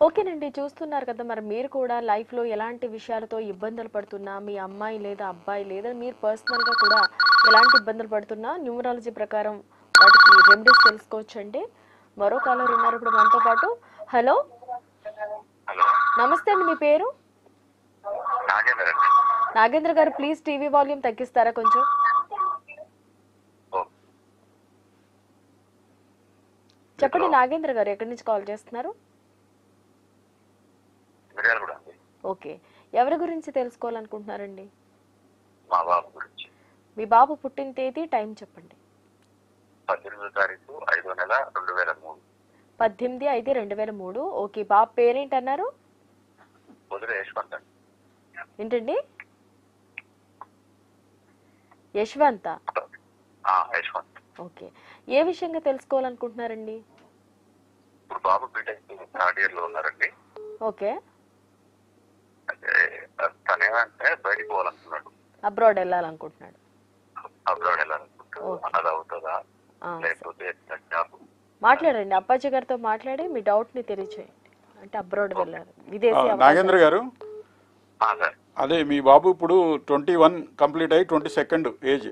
ఓకేనండి. చూస్తున్నారు కదా! మరి మీరు కూడా లైఫ్‌లో ఎలాంటి విషయాలతో ఇబ్బందులు పడుతున్నా, మీ అమ్మాయి లేదా అబ్బాయి లేదా మీరు పర్సనల్‌గా కూడా ఎలాంటి ఇబ్బందులు పడుతున్నా న్యూమరాలజీ ప్రకారం వాటికి రెమెడీస్ తెలుసుకోవచ్చండి. మరో కాలర్ ఉన్నారు ఇప్పుడు మనతో పాటు. హలో! హలో, నమస్తే అండి. మీ పేరు? నాగేందర్ అండి. నాగేంద్ర గారు ప్లీజ్ టీవీ వాల్యూమ్ తగ్గిస్తారా కొంచెం? ఓ, చెప్పండి నాగేంద్ర గారు ఎక్కడి నుంచి కాల్ చేస్తున్నారు? మిర్యాలగూడ అండి. ఓకే. ఎవరి గురించి తెలుసుకోవాలనుకుంటున్నారండి? మా బాబు గురించి. మీ బాబు పుట్టిన తేదీ, టైం చెప్పండి. 18వ తారీఖు 5వ నెల 2003. 18/5/2003. ఓకే. బాబు పేరేంటన్నారు? పొద్దున యశ్వంత్ అండి. ఏంటండి? యశ్వంత. యశ్వంత్. ఓకే. ఏ విషయంగా తెలుసుకోవాలనుకుంటున్నారండి? ఇప్పుడు బాబు బీటెక్ థర్డ్ ఇయర్ లో ఉన్నారండి. ఓకే. అంటే తనేమంటే బయటికి పోవాలనుకున్నాడు. అబ్రాడ్ వెళ్ళాలనుకుంటున్నాడు. అబ్రాడ్ వెళ్ళాలనుకుంటాడు. ఓకే. అన్నది అవుతుందా లేకపోతే జాబ్? మాట్లాడండి. అప్పాజీ గారితో మాట్లాడి మీ డౌట్ ని తెలియచేయండి. అంటే అబ్రాడ్ వెళ్ళాలి, విదేశీ నాగేంద్ర గారు, సార్. అదే మీ బాబు ఇప్పుడు 21 కంప్లీట్ అయ్యి 22 ఏజ్.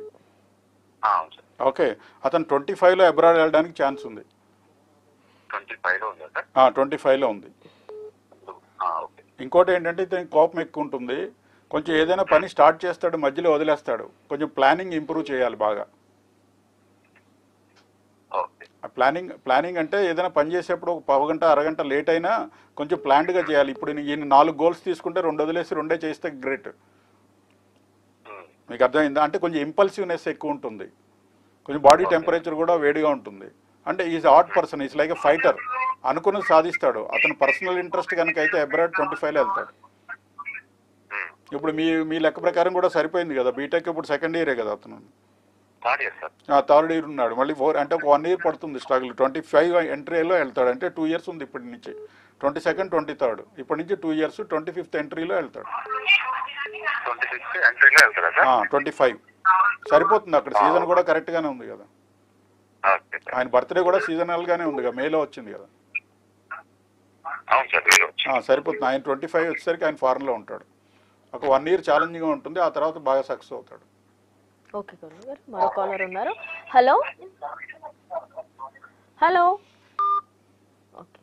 అవును సార్. ఓకే. అతను 25లో అబ్రాడ్ వెళ్ళడానికి ఛాన్స్ ఉంది. 25 లో ఉందా సార్? 25లో ఉంది. ఓకే. ఇంకోటి ఏంటంటే ఇతనికి కోపం ఎక్కువ ఉంటుంది. కొంచెం ఏదైనా పని స్టార్ట్ చేస్తాడు, మధ్యలో వదిలేస్తాడు. కొంచెం ప్లానింగ్ ఇంప్రూవ్ చేయాలి బాగా. ఓకే. ప్లానింగ్ అంటే ఏదైనా పని చేసేప్పుడు ఒక పావుగంట అరగంట లేట్ అయినా కొంచెం ప్లాన్డ్గా చేయాలి. ఇప్పుడు ఈయన 4 గోల్స్ తీసుకుంటే 2 వదిలేసి 2 చేస్తే గ్రేట్. మీకు అర్థమైందా? అంటే కొంచెం ఇంపల్సివ్నెస్ ఎక్కువ ఉంటుంది. కొంచెం బాడీ టెంపరేచర్ కూడా వేడిగా ఉంటుంది. అంటే is art person, is like a fighter. అనుకున్నది సాధిస్తాడు. అతను పర్సనల్ ఇంట్రెస్ట్ కనుక అయితే అబ్రాడ్ 25లో వెళ్తాడు. ఇప్పుడు మీ లెక్క ప్రకారం కూడా సరిపోయింది కదా. బీటెక్ ఇప్పుడు సెకండ్ ఇయరే కదా అతను. Third year sir. Third year ఉన్నాడు. మళ్ళీ 4 అంటే ఒక 1 ఇయర్ పడుతుంది స్ట్రగుల్. 25 ఎంట్రీలో వెళ్తాడు. అంటే 2 ఇయర్స్ ఉంది ఇప్పటి నుంచి. 22nd 23rd ఇప్పటి నుంచి 2 ఇయర్స్. 25th ఎంట్రీలో వెళ్తాడు. 26th ఎంట్రీలో వెళ్తారా సార్? 25 సరిపోతుంది. అక్కడ సీజన్ కూడా కరెక్ట్గానే ఉంది కదా. ఆయన బర్త్డే కూడా సీజనల్గానే ఉంది కదా, మేలో వచ్చింది కదా. అవును సార్. సరిపోతుంది. ఆయన 25 వచ్చేసరికి ఆయన ఫారెన్లో ఉంటాడు. ఒక 1 ఇయర్ ఛాలెంజింగ్గా ఉంటుంది. ఆ తర్వాత బాగా సక్సెస్ అవుతాడు. ఓకే గురువు గారు. మరో కాలర్ ఉన్నారు. Hello hello. Okay.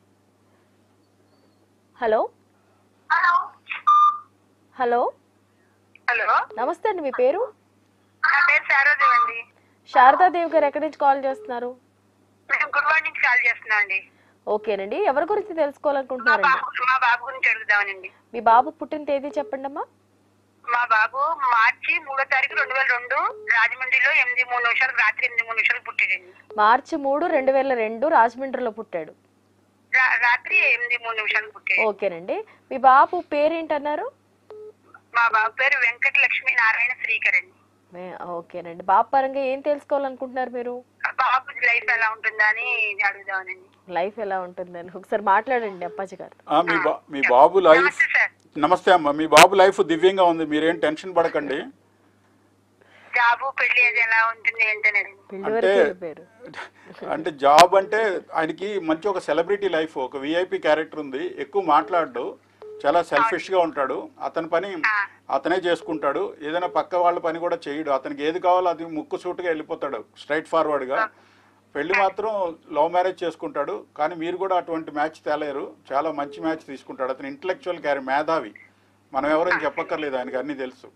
Hello hello. Hello, నమస్తే అండి. మీ పేరు? నా పేరు శారదేవి అండి. శారదాదేవి గారు ఎక్కడి నుంచి కాల్ చేస్తున్నారు? మేము గురువాడ నుంచి కాల్ చేస్తున్నాం అండి. ఓకేనండి. ఎవరి గురించి తెలుసుకోవాలనుకుంటున్నారండి? మా బాబు గురించి అడుగుదామనండి. మీ బాబు పుట్టిన తేదీ చెప్పండి అమ్మా. మా బాబు మార్చి 3వ తారీఖు 2002 రాజమండ్రిలో 8:03 రాత్రి 8:03 పుట్టాడండి. మార్చి 3, 2002 రాజమండ్రిలో పుట్టాడు. రాత్రి 8:03 పుట్టాడు. ఓకేనండి. మీ బాబు పేరేంటన్నారు? మా బాబు పేరు వెంకట లక్ష్మీ నారాయణ శ్రీకర్ అండి. ఓకేనండి. బాబు పరంగా ఏం తెలుసుకోవాలనుకుంటున్నారు మీరు? బాబు లైఫ్ ఎలా ఉంటుందా అని అడుగుదామనండి. లైఫ్ ఎలా ఉంటుందని ఒకసారి మాట్లాడండి అప్పాజీ గారు. మీ బాబు లైఫ్. నమస్తే సార్. నమస్తే అమ్మ. మీ బాబు లైఫ్ దివ్యంగా ఉంది. మీరేం టెన్షన్ పడకండి. జాబు పెళ్లి అది ఎలా ఉంటుంది ఏంటనేది. అంటే జాబ్ అంటే ఆయనకి మంచి ఒక సెలబ్రిటీ లైఫ్, ఒక విఐపి క్యారెక్టర్ ఉంది. ఎక్కువ మాట్లాడు, చాలా సెల్ఫిష్గా ఉంటాడు. అతని పని అతనే చేసుకుంటాడు. ఏదైనా పక్క వాళ్ళ పని కూడా చేయడు. అతనికి ఏది కావాలో అది ముక్కు సూటుగా వెళ్ళిపోతాడు, స్ట్రైట్ ఫార్వర్డ్గా. పెళ్లి మాత్రం లవ్ మ్యారేజ్ చేసుకుంటాడు. కానీ మీరు కూడా అటువంటి మ్యాచ్ తేలేరు. చాలా మంచి మ్యాచ్ తీసుకుంటాడు. అతను ఇంటలెక్చువల్ మేధావి. మనం ఎవరైనా చెప్పక్కర్లేదు, ఆయనకి అన్నీ తెలుసు.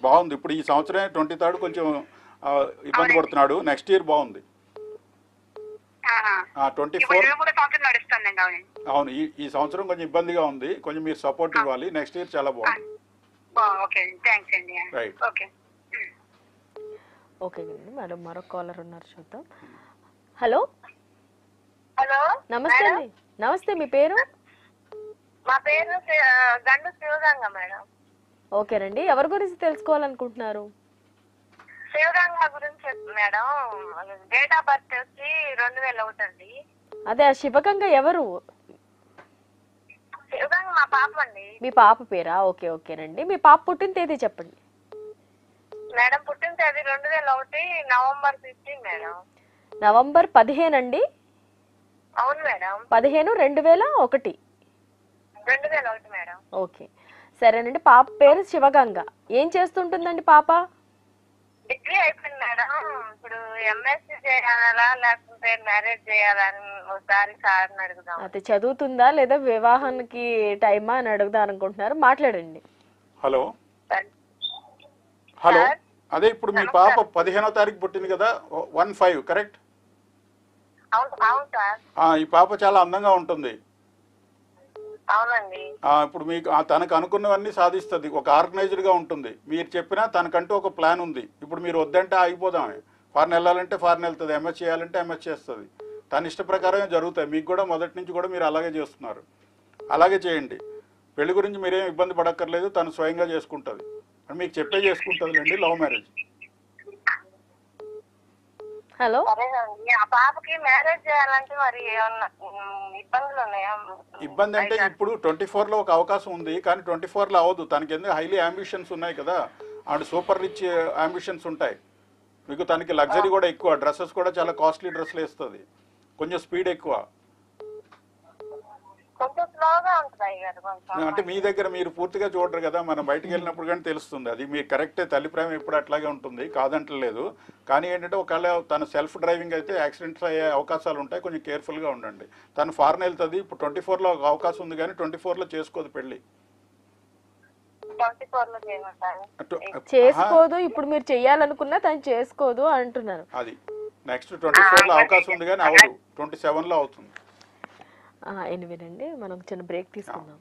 బాగుంది. ఇప్పుడు ఈ సంవత్సరమే 23rd కొంచెం ఇబ్బంది పడుతున్నాడు. నెక్స్ట్ ఇయర్ బాగుంది. 24 అవును. ఈ సంవత్సరం కొంచెం ఇబ్బందిగా ఉంది. కొంచెం మీరు సపోర్ట్ ఇవ్వాలి. నెక్స్ట్ ఇయర్ చాలా బాగుంది. రైట్. Okay madam. మరో కాలర్ ఉన్నారు, చూద్దాం. Hello hello. నమస్తే అండి. నమస్తే. మీ పేరు? మా పేరు గండు శివగంగ మేడం. ఓకేనండి. ఎవరి గురించి తెలుసుకోవాలనుకుంటున్నారు? శివగంగ గురించి మేడం. డేట్ ఆఫ్ బర్త్ వచ్చి 2001 అండి. అదే ఆ శివగంగ ఎవరు? శివగంగ మా పాప అండి. మీ పాప పేరా? ఓకే ఓకేనండి. మీ పాప పుట్టిన తేదీ చెప్పండి. మేడం పుట్టిన తేదీ 2001 నవంబర్ 15 మేడం. నవంబర్ 15 అండి. అవును మేడం. 15/2001. 2001 మేడం. ఓకే, సరేనండి. పాప పేరు శివగంగ. ఏం చేస్తుంటుందండి పాప? డిగ్రీ అయిపోయింది మేడం. ఇప్పుడు ఎంఎస్సీ చేయాలా లేకపోతే మ్యారేజ్ చేయాలా అని ఒకసారి సార్ని అడుగుదాం. అయితే చదువుతుందా లేదా వివాహానికి టైమా అని అడుగుదాం అనుకుంటున్నారు. మాట్లాడండి. హలో సరే. హలో, అదే ఇప్పుడు మీ పాప 15వ తారీఖు పుట్టింది కదా, 15 కరెక్ట్? అవును అవును సార్. ఈ పాప చాలా అందంగా ఉంటుంది. అవునండి. ఇప్పుడు మీకు తనకు అనుకున్నవన్నీ సాధిస్తుంది. ఒక ఆర్గనైజ్డ్గా ఉంటుంది. మీరు చెప్పినా తనకంటూ ఒక ప్లాన్ ఉంది. ఇప్పుడు మీరు వద్దంటే ఆగిపోదామే. ఫారెన్ వెళ్ళాలంటే ఫారెన్ వెళ్తుంది, ఎంఎస్ చేయాలంటే ఎంఎస్ చేస్తుంది. తన ఇష్ట ప్రకారమే జరుగుతాయి. మీకు కూడా మొదటి నుంచి కూడా మీరు అలాగే చేస్తున్నారు. అలాగే చేయండి. పెళ్లి గురించి మీరేం ఇబ్బంది పడక్కర్లేదు, తను స్వయంగా చేసుకుంటుంది. అని మీకు చెప్పే చేసుకుంటుందిలేండి. Love marriage. హలో, సరేనండి. ఆ పాపకి మ్యారేజ్ చేయాలంటే మరి ఏమన్నా ఇబ్బందులు ఉన్నాయా? ఇబ్బంది అంటే ఇప్పుడు 24లో ఒక అవకాశం ఉంది, కానీ 24లో అవ్వదు. తనకి ఎందుకు హైలీ అంబిషన్స్ ఉన్నాయి కదా, అండ్ సూపర్ రిచ్ అంబిషన్స్ ఉంటాయి. మీకు తనకి లగ్జరీ కూడా ఎక్కువ, డ్రెస్సెస్ కూడా చాలా కాస్ట్లీ డ్రెస్సులు వేస్తుంది, కొంచెం స్పీడ్ ఎక్కువ. కొంచెం స్లోగా ఉంటుంది అయ్యారు కొంచెం. అంటే మీ దగ్గర మీరు పూర్తిగా చూడరు కదా, మనం బయటకు వెళ్ళినప్పుడు కానీ తెలుస్తుంది. అది మీరు కరెక్టే, తల్లి ప్రేమ ఎప్పుడు అట్లాగే ఉంటుంది, కాదంటలేదు. కానీ ఏంటంటే ఒకవేళ తన సెల్ఫ్ డ్రైవింగ్ అయితే యాక్సిడెంట్స్ అయ్యే అవకాశాలు ఉంటాయి, కొంచెం కేర్ఫుల్గా ఉండండి. తను ఫారెన్ వెళ్తుంది. ఇప్పుడు 24లో ఒక అవకాశం ఉంది, కానీ 24లో చేసుకోదు పెళ్ళి. 24లో చేయమంటారు. చేసుకోదు. ఇప్పుడు మీరు చెయ్యాలనుకున్నా తను చేసుకోదు అంటున్నారు. అది నెక్స్ట్ 24లో అవకాశం ఉంది, కానీ అవదు. 27లో అవుతుంది. ఎనివేనండి, మనం చిన్న బ్రేక్ తీసుకుందాం.